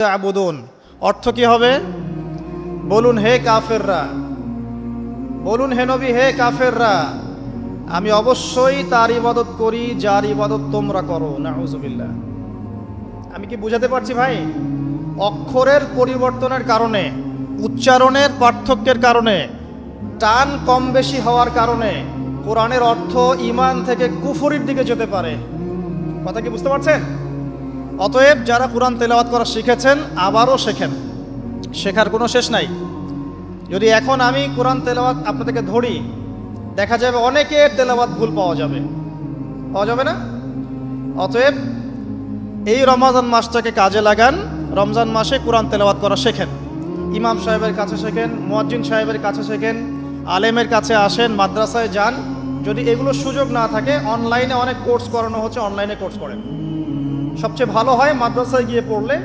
তা'বুদুন অর্থ কি হবে? বলুন হে কাফেররা, বলুন হে নবী, হে কাফেররা, আমি অবশ্যই তার ইবাদত করি যার ইবাদত তোমরা করো। নাউযুবিল্লাহ। আমি কি বুঝাতে পারছি ভাই? অক্ষরের পরিবর্তনের কারণে, উচ্চারণের পার্থক্যের কারণে, টান কম বেশি হওয়ার কারণে কোরআনের অর্থ ঈমান থেকে কুফরির দিকে যেতে পারে। কথা কি বুঝতে পারছেন? অতএব যারা কোরআন তেলাওয়াত করা শিখেছেন আবারও শেখেন, শেখার কোনো শেষ নাই। যদি এখন আমি কোরআন তেলাওয়াত আপনাদেরকে ধরি, দেখা যাবে অনেকের তেলাওয়াত ভুল পাওয়া যাবে না? অতএব এই রমজান মাসটাকে কাজে লাগান, রমজান মাসে কোরআন তেলাওয়াত করা শেখেন। ইমাম সাহেবের কাছে শেখেন, মুয়াজ্জিন সাহেবের কাছে শেখেন, আলেমের কাছে আসেন, মাদ্রাসায় যান। যদি এগুলো সুযোগ না থাকে, অনলাইনে অনেক কোর্স করানো হচ্ছে, অনলাইনে কোর্স করেন। সবচেয়ে ভালো হয় মাদ্রাসায় গিয়ে পড়লে